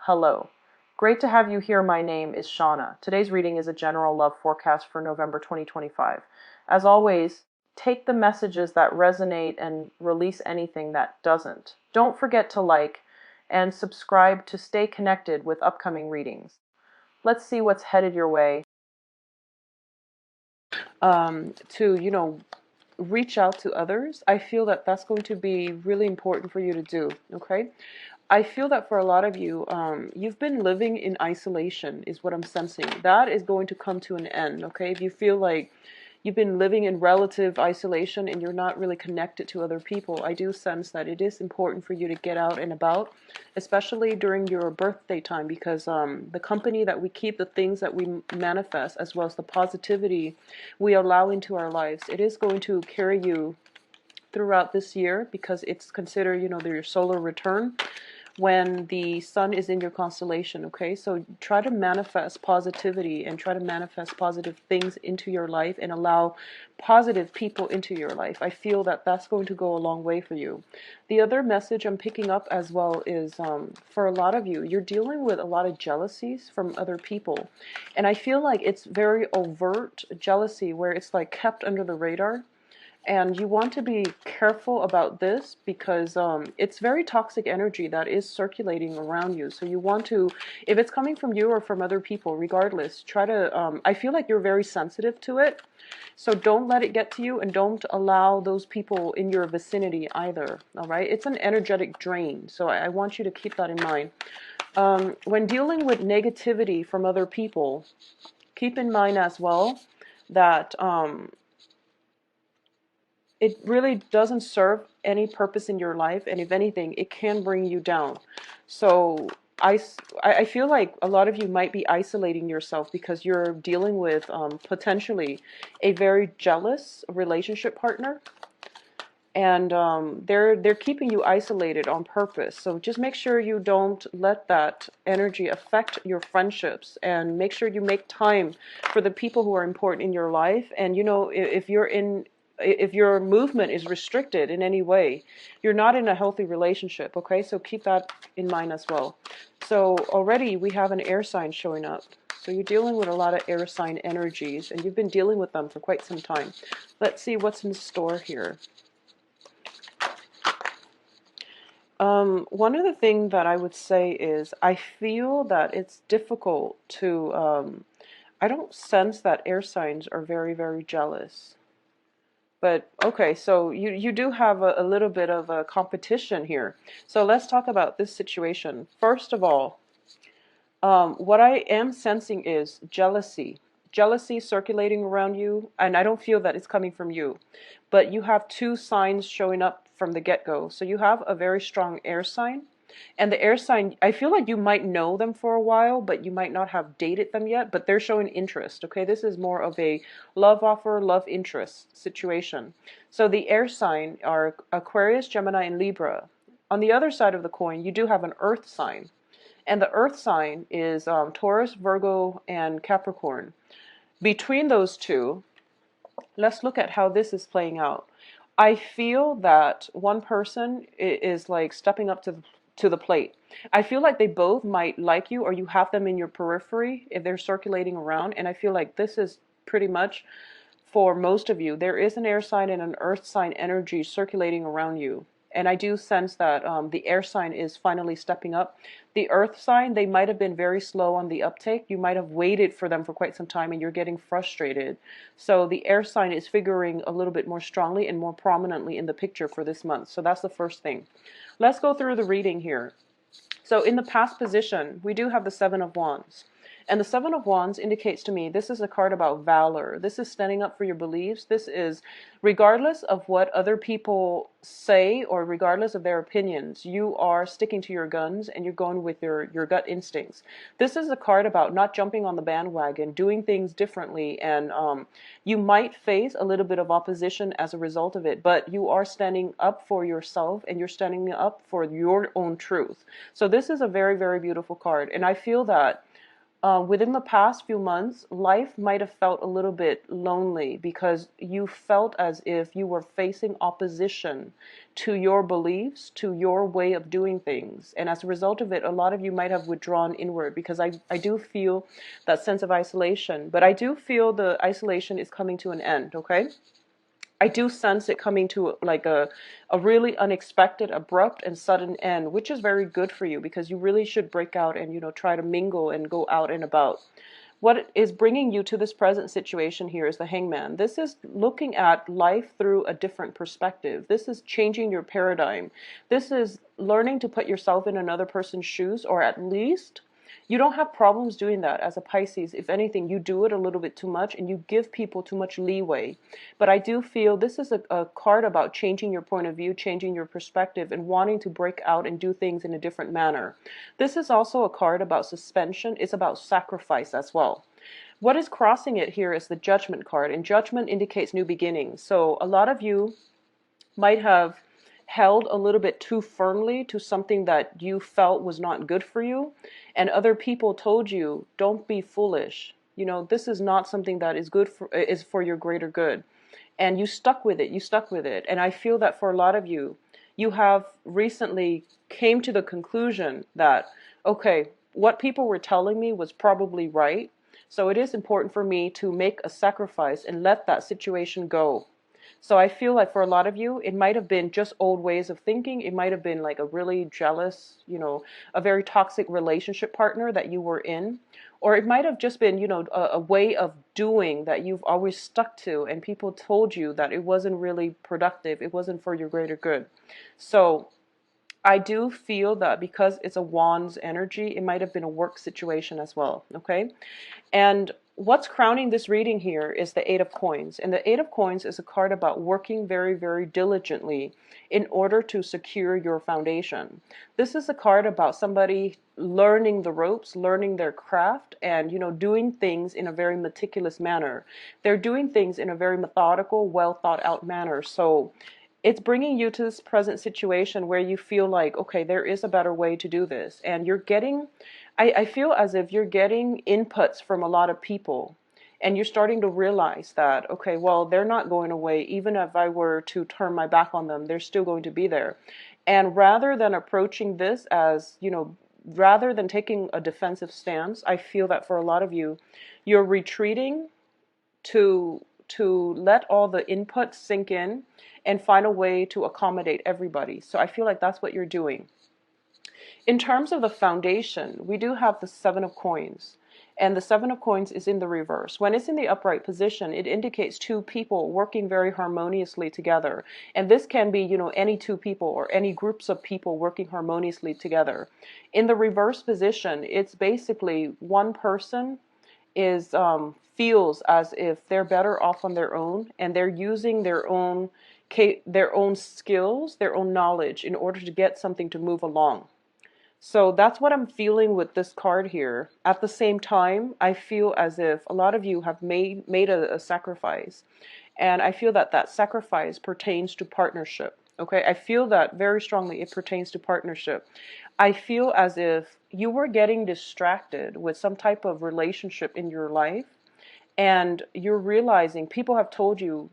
Hello. Great to have you here. My name is Shauna. Today's reading is a general love forecast for November 2025. As always, take the messages that resonate and release anything that doesn't. Don't forget to like and subscribe to stay connected with upcoming readings. Let's see what's headed your way. To reach out to others. I feel that that's going to be really important for you to do. Okay. I feel that for a lot of you, you've been living in isolation, is what I'm sensing. That is going to come to an end, okay? If you feel like you've been living in relative isolation and you're not really connected to other people, I do sense that it is important for you to get out and about, especially during your birthday time, because the company that we keep, the things that we manifest, as well as the positivity we allow into our lives, it is going to carry you throughout this year because it's considered, your solar return when the sun is in your constellation, okay? So try to manifest positivity and try to manifest positive things into your life and allow positive people into your life. I feel that that's going to go a long way for you. The other message I'm picking up as well is for a lot of you, you're dealing with a lot of jealousies from other people. And I feel like it's very overt jealousy where it's like kept under the radar. And you want to be careful about this because it's very toxic energy that is circulating around you. So you want to, if it's coming from you or from other people, regardless, try to, I feel like you're very sensitive to it. So don't let it get to you and don't allow those people in your vicinity either. All right. It's an energetic drain. So I want you to keep that in mind. When dealing with negativity from other people, keep in mind as well that, it really doesn't serve any purpose in your life, and if anything, it can bring you down. So I feel like a lot of you might be isolating yourself because you're dealing with potentially a very jealous relationship partner, and they're keeping you isolated on purpose. So just make sure you don't let that energy affect your friendships, and make sure you make time for the people who are important in your life. And if your movement is restricted in any way, you're not in a healthy relationship, okay? So keep that in mind as well. So already we have an air sign showing up. So you're dealing with a lot of air sign energies, and you've been dealing with them for quite some time. Let's see what's in store here. One of the things that I would say is I feel that it's difficult to, I don't sense that air signs are very, very jealous. But okay, so you do have a little bit of a competition here. So let's talk about this situation. First of all, what I am sensing is jealousy. Jealousy circulating around you, and I don't feel that it's coming from you. But you have two signs showing up from the get-go. So you have a very strong air sign. And the air sign, I feel like you might know them for a while, but you might not have dated them yet, but they're showing interest, okay? This is more of a love offer, love interest situation. So the air sign are Aquarius, Gemini, and Libra. On the other side of the coin, you do have an earth sign. And the earth sign is Taurus, Virgo, and Capricorn. Between those two, let's look at how this is playing out. I feel that one person is like stepping up to the plate. I feel like they both might like you, or you have them in your periphery if they're circulating around. And I feel like this is pretty much for most of you. There is an air sign and an earth sign energy circulating around you. And I do sense that the air sign is finally stepping up. The earth sign, they might have been very slow on the uptake. You might have waited for them for quite some time and you're getting frustrated. So the air sign is figuring a little bit more strongly and more prominently in the picture for this month. So that's the first thing. Let's go through the reading here. So in the past position, we do have the Seven of Wands. And the Seven of Wands indicates to me this is a card about valor. This is standing up for your beliefs. This is, regardless of what other people say or regardless of their opinions, you are sticking to your guns and you're going with your gut instincts. This is a card about not jumping on the bandwagon, doing things differently, and you might face a little bit of opposition as a result of it, but you are standing up for yourself and you're standing up for your own truth. So this is a very, very beautiful card. And I feel that within the past few months, life might have felt a little bit lonely because you felt as if you were facing opposition to your beliefs, to your way of doing things. And as a result of it, a lot of you might have withdrawn inward because I do feel that sense of isolation. But I do feel the isolation is coming to an end, okay? I do sense it coming to like a really unexpected, abrupt, and sudden end, which is very good for you because you really should break out and, try to mingle and go out and about. What is bringing you to this present situation here is the Hangman. This is looking at life through a different perspective. This is changing your paradigm. This is learning to put yourself in another person's shoes, or at least you don't have problems doing that as a Pisces. If anything, you do it a little bit too much and you give people too much leeway. But I do feel this is a card about changing your point of view, changing your perspective, and wanting to break out and do things in a different manner. This is also a card about suspension. It's about sacrifice as well. What is crossing it here is the Judgment card, and Judgment indicates new beginnings. So a lot of you might have held a little bit too firmly to something that you felt was not good for you, and other people told you, don't be foolish, this is not something that is for your greater good, and you stuck with it. And I feel that for a lot of you, you have recently came to the conclusion that, okay, what people were telling me was probably right, so it is important for me to make a sacrifice and let that situation go. So I feel like for a lot of you, it might have been just old ways of thinking. It might have been like a really jealous, a very toxic relationship partner that you were in. Or it might have just been, a way of doing that you've always stuck to, and people told you that it wasn't really productive. It wasn't for your greater good. So I do feel that because it's a Wands energy, it might have been a work situation as well, okay? And what's crowning this reading here is the Eight of Coins. And the Eight of Coins is a card about working very, very diligently in order to secure your foundation. This is a card about somebody learning the ropes, learning their craft, and, doing things in a very meticulous manner. They're doing things in a very methodical, well thought out manner. So it's bringing you to this present situation where you feel like, okay, there is a better way to do this. And you're getting, I feel as if you're getting inputs from a lot of people. And you're starting to realize that, okay, well, they're not going away. Even if I were to turn my back on them, they're still going to be there. And rather than approaching this as, rather than taking a defensive stance, I feel that for a lot of you, you're retreating to let all the inputs sink in and find a way to accommodate everybody. So I feel like that's what you're doing. In terms of the foundation, we do have the Seven of Coins. And the Seven of Coins is in the reverse. When it's in the upright position, it indicates two people working very harmoniously together. And this can be, any two people or any groups of people working harmoniously together. In the reverse position, it's basically one person is feels as if they're better off on their own, and they're using their own skills, their own knowledge in order to get something to move along. So that's what I'm feeling with this card here. At the same time, I feel as if a lot of you have made a sacrifice, and I feel that that sacrifice pertains to partnership. Okay, I feel that very strongly it pertains to partnership. I feel as if you were getting distracted with some type of relationship in your life, and you're realizing people have told you,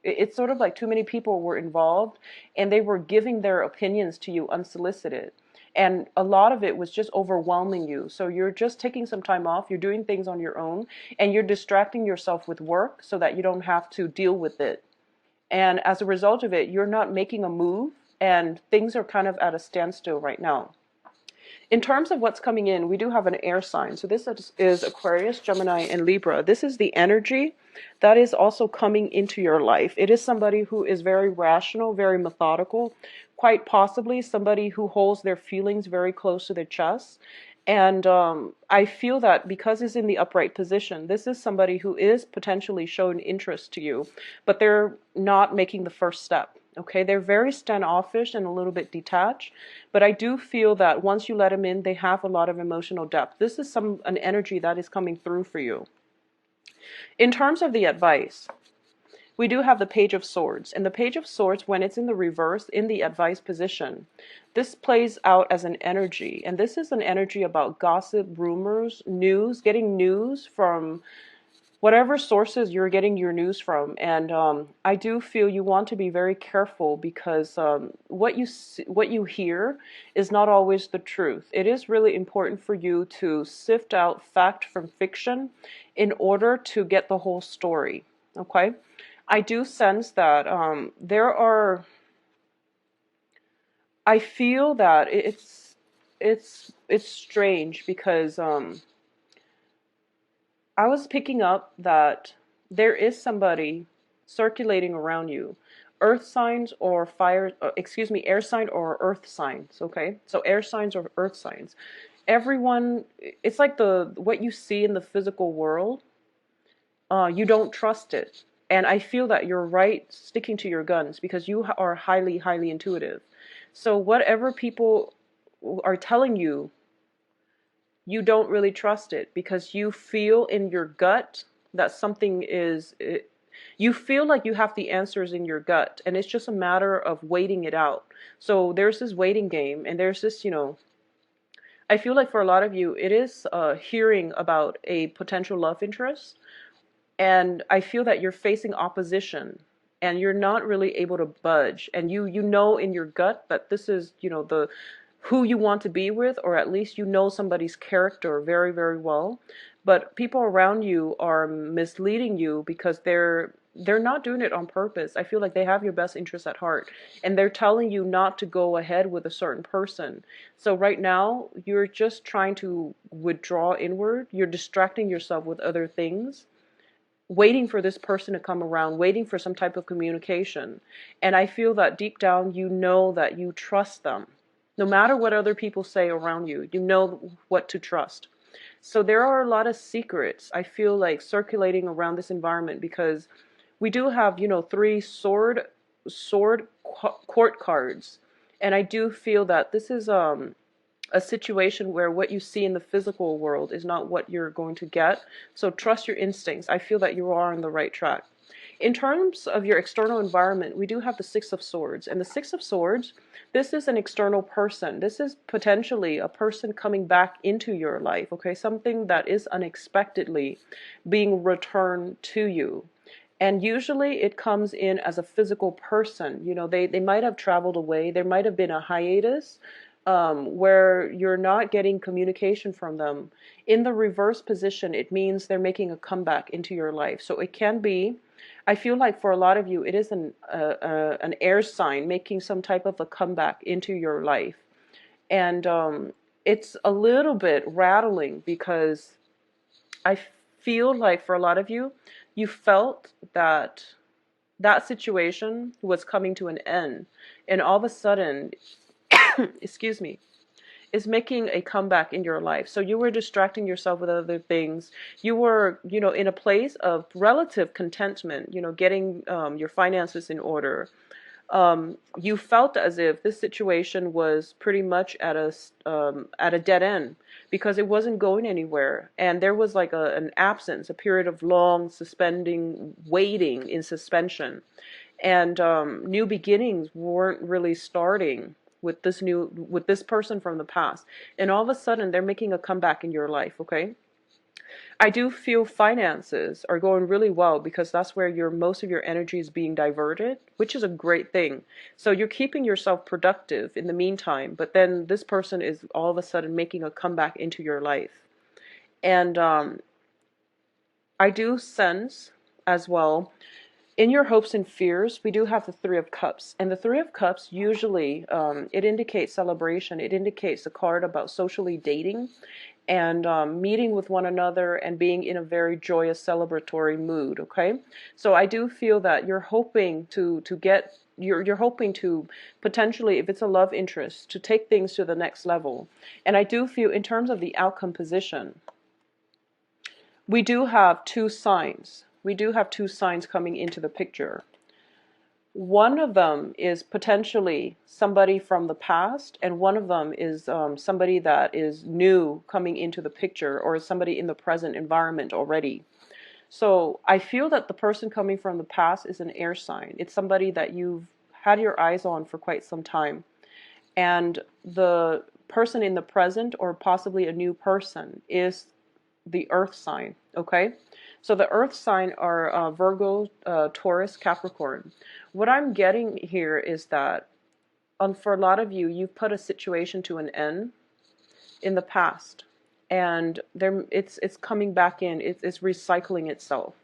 it's sort of like too many people were involved and they were giving their opinions to you unsolicited. And a lot of it was just overwhelming you. So you're just taking some time off, you're doing things on your own, and you're distracting yourself with work so that you don't have to deal with it. And as a result of it, you're not making a move, and things are kind of at a standstill right now. In terms of what's coming in, we do have an air sign. So this is Aquarius, Gemini, and Libra. This is the energy that is also coming into your life. It is somebody who is very rational, very methodical, quite possibly somebody who holds their feelings very close to their chest. And I feel that because it's in the upright position, this is somebody who is potentially showing interest to you, but they're not making the first step. Okay, they're very standoffish and a little bit detached, but I do feel that once you let them in, they have a lot of emotional depth. This is an energy that is coming through for you. In terms of the advice, we do have the Page of Swords. And the Page of Swords, when it's in the reverse, in the advice position, this plays out as an energy. And this is an energy about gossip, rumors, news, getting news from whatever sources you're getting your news from. And I do feel you want to be very careful because what you hear is not always the truth. It is really important for you to sift out fact from fiction in order to get the whole story. Okay, I do sense that I feel that it's strange because I was picking up that there is somebody circulating around you, earth signs or air sign or earth signs. Okay, so air signs or earth signs. Everyone, it's like what you see in the physical world. You don't trust it, and I feel that you're right sticking to your guns because you are highly, highly intuitive. So whatever people are telling you, you don't really trust it because you feel in your gut that you feel like you have the answers in your gut, and it's just a matter of waiting it out. So there's this waiting game, and there's this, I feel like for a lot of you, it is hearing about a potential love interest, and I feel that you're facing opposition and you're not really able to budge, and you know in your gut that this is, the who you want to be with, or at least you know somebody's character very, very well. But people around you are misleading you because they're not doing it on purpose. I feel like they have your best interest at heart, and they're telling you not to go ahead with a certain person. So right now you're just trying to withdraw inward. You're distracting yourself with other things, waiting for this person to come around, waiting for some type of communication. And I feel that deep down you know that you trust them. No matter what other people say around you, you know what to trust. So there are a lot of secrets, I feel like, circulating around this environment because we do have, three sword court cards. And I do feel that this is a situation where what you see in the physical world is not what you're going to get. So trust your instincts. I feel that you are on the right track. In terms of your external environment, we do have the Six of Swords. And the Six of Swords, this is an external person. This is potentially a person coming back into your life, okay? Something that is unexpectedly being returned to you. And usually it comes in as a physical person. They might have traveled away. There might have been a hiatus where you're not getting communication from them. In the reverse position, it means they're making a comeback into your life. So it can be, I feel like for a lot of you, it is an air sign making some type of a comeback into your life. And it's a little bit rattling because I feel like for a lot of you, you felt that that situation was coming to an end. And all of a sudden, excuse me, is making a comeback in your life. So you were distracting yourself with other things. You were, in a place of relative contentment, getting your finances in order. You felt as if this situation was pretty much at a dead end because it wasn't going anywhere, and there was like an absence, a period of long suspending, waiting in suspension, and new beginnings weren't really starting with this person from the past, and all of a sudden they're making a comeback in your life. Okay, I do feel finances are going really well because that's where most of your energy is being diverted, which is a great thing. So you're keeping yourself productive in the meantime, but then this person is all of a sudden making a comeback into your life. And I do sense as well, in your hopes and fears, we do have the Three of Cups. And the Three of Cups, usually, it indicates celebration. It indicates a card about socially dating and meeting with one another and being in a very joyous, celebratory mood, okay? So I do feel that you're hoping you're hoping to potentially, if it's a love interest, to take things to the next level. And I do feel in terms of the outcome position, we do have two signs. We do have two signs coming into the picture. One of them is potentially somebody from the past, and one of them is somebody that is new coming into the picture, or somebody in the present environment already. So I feel that the person coming from the past is an air sign. It's somebody that you've had your eyes on for quite some time. And the person in the present, or possibly a new person, is the earth sign. Okay, so the earth sign are Virgo, Taurus, Capricorn. What I'm getting here is that for a lot of you, you've put a situation to an end in the past, and it's coming back in. It's recycling itself.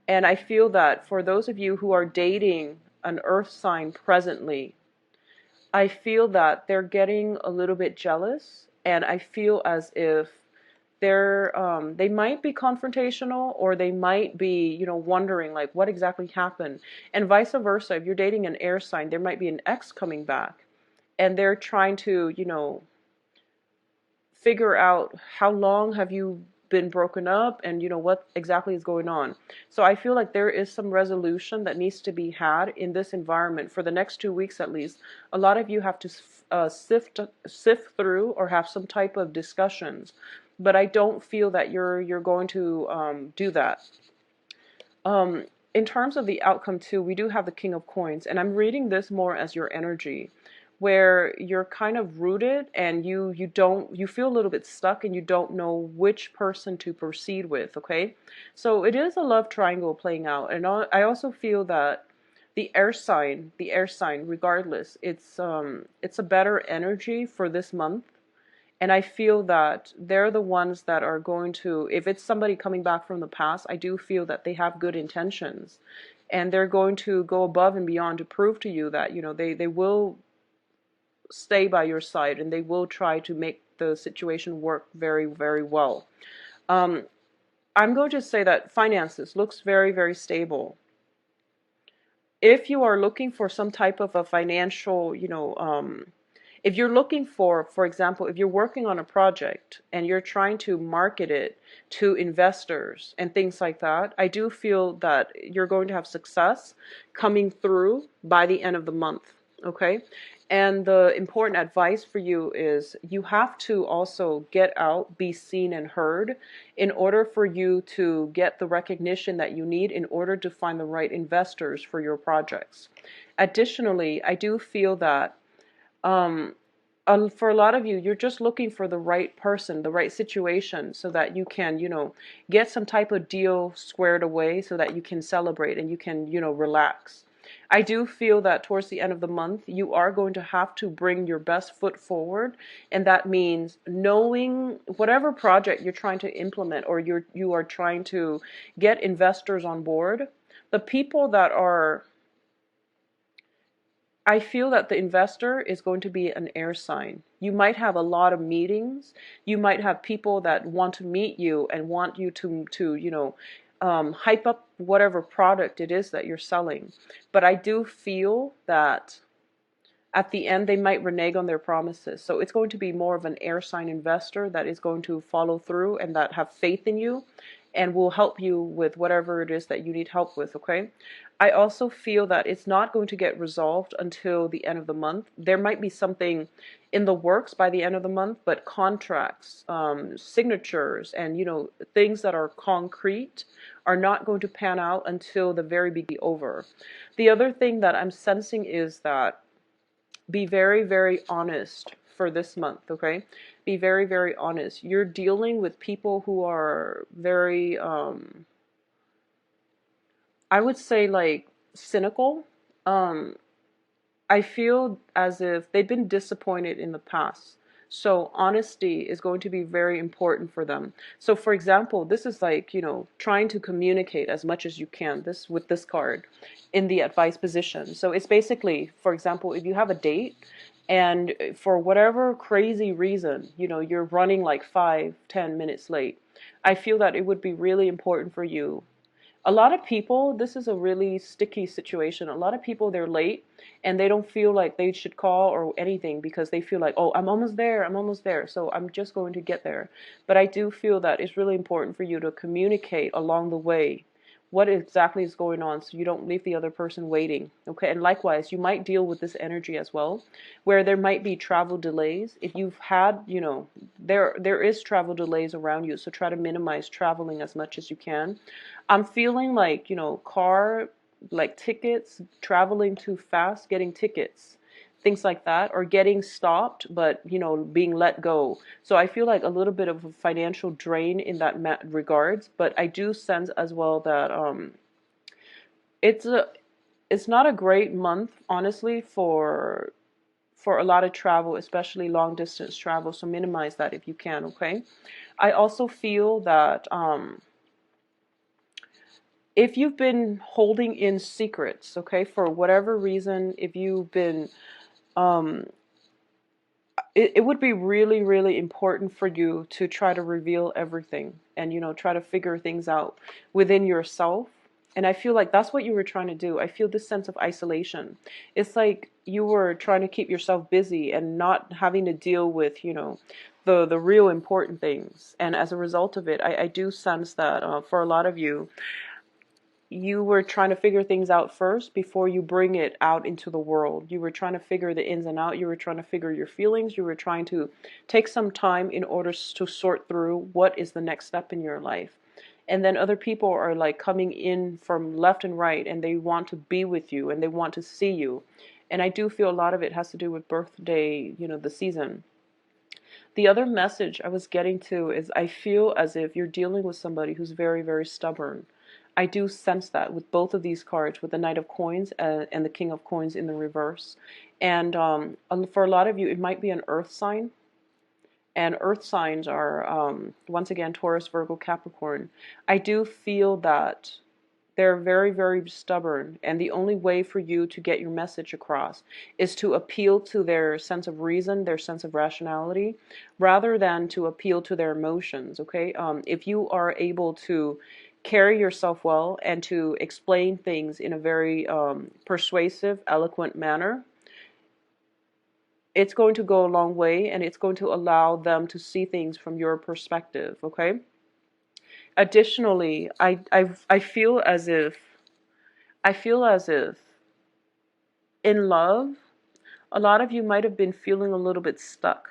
And I feel that for those of you who are dating an earth sign presently, I feel that they're getting a little bit jealous, and I feel as if they might be confrontational, or they might be, wondering like what exactly happened. And vice versa, if you're dating an air sign, there might be an ex coming back, and they're trying to, figure out how long have you been broken up, and what exactly is going on. So I feel like there is some resolution that needs to be had in this environment for the next 2 weeks at least. A lot of you have to sift through or have some type of discussions, but I don't feel that you're going to do that. In terms of the outcome too, we do have the King of Coins, and I'm reading this more as your energy, where you're kind of rooted, and you feel a little bit stuck, and you don't know which person to proceed with. Okay, so it is a love triangle playing out, and I also feel that the air sign, regardless, it's a better energy for this month. And I feel that they're the ones that are going to, if it's somebody coming back from the past, I do feel that they have good intentions. And they're going to go above and beyond to prove to you that, they will stay by your side, and they will try to make the situation work very, very well. Um, I'm going to say that finances looks very, very stable. If you are looking for some type of a financial, if you're looking for example, if you're working on a project and you're trying to market it to investors and things like that, I do feel that you're going to have success coming through by the end of the month. Okay. And the important advice for you is you have to also get out, be seen and heard in order for you to get the recognition that you need in order to find the right investors for your projects. Additionally, I do feel that um, for a lot of you, you're just looking for the right person, the right situation, so that you can, get some type of deal squared away so that you can celebrate and you can, relax. I do feel that towards the end of the month, you are going to have to bring your best foot forward. And that means knowing whatever project you're trying to implement, or you are trying to get investors on board, the people that are, I feel that the investor is going to be an air sign. You might have a lot of meetings. You might have people that want to meet you and want you to hype up whatever product it is that you're selling. But I do feel that at the end they might renege on their promises. So it's going to be more of an air sign investor that is going to follow through and that have faith in you and will help you with whatever it is that you need help with. Okay, I also feel that it's not going to get resolved until the end of the month. There might be something in the works by the end of the month, but contracts, signatures, and things that are concrete are not going to pan out until the very beginning over. The other thing that I'm sensing is that be very, very honest for this month. Okay, be very, very honest. You're dealing with people who are very I would say like cynical. um I feel as if they've been disappointed in the past. So honesty is going to be very important for them. So for example, this is like, trying to communicate as much as you can this with this card in the advice position. So it's basically, for example, if you have a date and for whatever crazy reason, you're running like 5-10 minutes late, I feel that it would be really important for you. A lot of people, this is a really sticky situation. A lot of people, they're late and they don't feel like they should call or anything because they feel like, oh, I'm almost there, so I'm just going to get there. But I do feel that it's really important for you to communicate along the way what exactly is going on so you don't leave the other person waiting. Okay, and likewise, you might deal with this energy as well, where there might be travel delays. If you've had, there is travel delays around you, so try to minimize traveling as much as you can. I'm feeling like, car, like tickets, traveling too fast, getting tickets, things like that, or getting stopped, but being let go. So I feel like a little bit of a financial drain in that regards, but I do sense as well that it's a it's not a great month, honestly, for a lot of travel, especially long distance travel. So minimize that if you can. Okay. I also feel that if you've been holding in secrets, okay, for whatever reason, if you've been um, it would be really, really important for you to try to reveal everything and, try to figure things out within yourself. And I feel like that's what you were trying to do. I feel this sense of isolation. It's like you were trying to keep yourself busy and not having to deal with, the real important things. And as a result of it, I do sense that for a lot of you, you were trying to figure things out first before you bring it out into the world. You were trying to figure the ins and out. You were trying to figure your feelings. You were trying to take some time in order to sort through what is the next step in your life. And then other people are like coming in from left and right, and they want to be with you and they want to see you. And I do feel a lot of it has to do with birthday, the season. The other message I was getting to is I feel as if you're dealing with somebody who's very, very stubborn. I do sense that with both of these cards, with the Knight of Coins and the King of Coins in the reverse. And for a lot of you, it might be an earth sign. And earth signs are, once again, Taurus, Virgo, Capricorn. I do feel that they're very, very stubborn, and the only way for you to get your message across is to appeal to their sense of reason, their sense of rationality, rather than to appeal to their emotions, okay? If you are able to carry yourself well and to explain things in a very persuasive, eloquent manner, it's going to go a long way, and it's going to allow them to see things from your perspective, okay? Additionally, I feel as if in love, a lot of you might have been feeling a little bit stuck.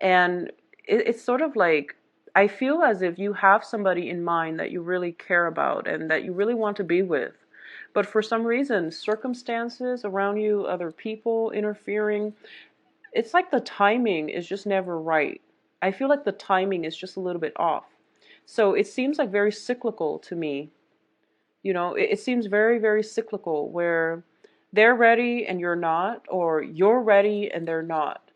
And it's sort of like, I feel as if you have somebody in mind that you really care about and that you really want to be with. But for some reason, circumstances around you, other people interfering, it's like the timing is just never right. I feel like the timing is just a little bit off. So it seems like very cyclical to me. It seems very, very cyclical where they're ready and you're not, or you're ready and they're not.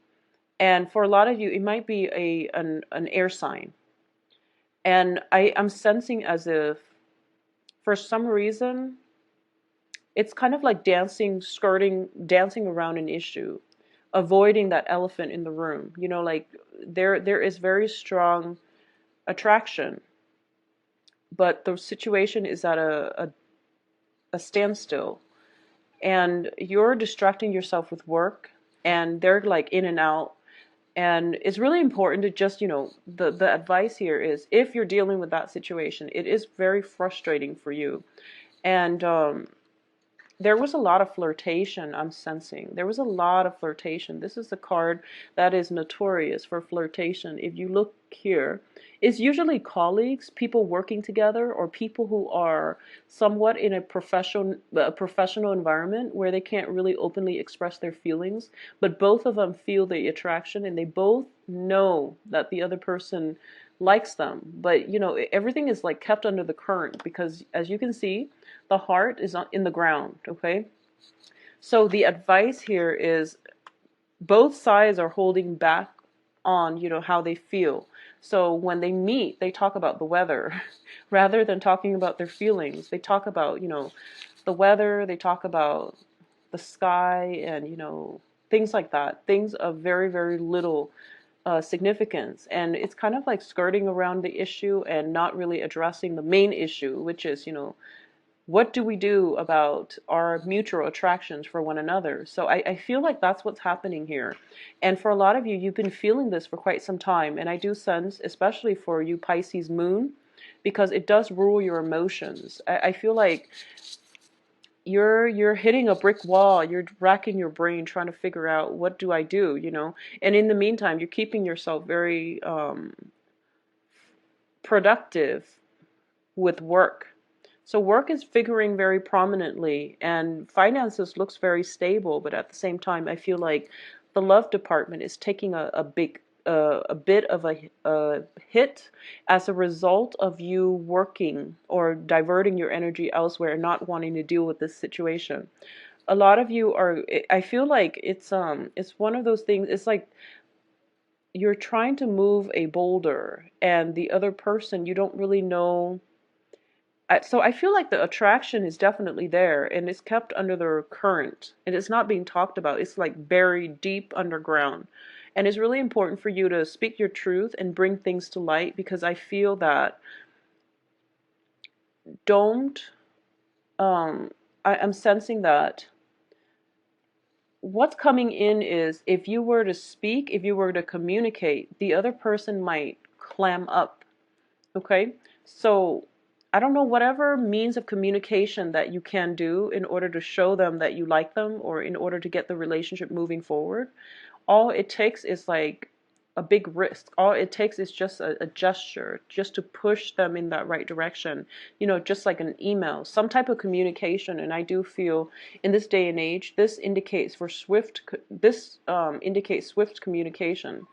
And for a lot of you, it might be an air sign. And I'm sensing as if, for some reason, it's kind of like dancing around an issue, avoiding that elephant in the room. Like there is very strong attraction, but the situation is at a standstill. And you're distracting yourself with work, and they're like in and out. And it's really important to just, the advice here is, if you're dealing with that situation, it is very frustrating for you. And there was a lot of flirtation, I'm sensing. There was a lot of flirtation. This is a card that is notorious for flirtation. If you look here, it's usually colleagues, people working together, or people who are somewhat in a professional environment where they can't really openly express their feelings, but both of them feel the attraction and they both know that the other person likes them. But, everything is like kept under the current because, as you can see, the heart is in the ground, okay? So the advice here is both sides are holding back on, how they feel. So when they meet, they talk about the weather rather than talking about their feelings. They talk about, the weather, they talk about the sky and, things like that, things of very, very little significance. And it's kind of like skirting around the issue and not really addressing the main issue, which is, what do we do about our mutual attractions for one another? So I feel like that's what's happening here. And for a lot of you, you've been feeling this for quite some time. And I do sense, especially for you Pisces moon, because it does rule your emotions. I feel like you're hitting a brick wall. You're racking your brain trying to figure out, what do I do, and in the meantime you're keeping yourself very productive with work. So work is figuring very prominently, and finances looks very stable, but at the same time I feel like the love department is taking a bit of a hit as a result of you working or diverting your energy elsewhere and not wanting to deal with this situation. A lot of you are, I feel like it's one of those things. It's like you're trying to move a boulder and the other person, you don't really know. So I feel like the attraction is definitely there, and it's kept under the current, and it's not being talked about. It's like buried deep underground. And it's really important for you to speak your truth and bring things to light, because I feel that don't I'm sensing that what's coming in is, if you were to speak, if you were to communicate, the other person might clam up. Okay? So I don't know, whatever means of communication that you can do in order to show them that you like them, or in order to get the relationship moving forward, all it takes is like a big risk. All it takes is just a gesture, just to push them in that right direction. Just like an email, some type of communication. And I do feel in this day and age, this indicates swift communication.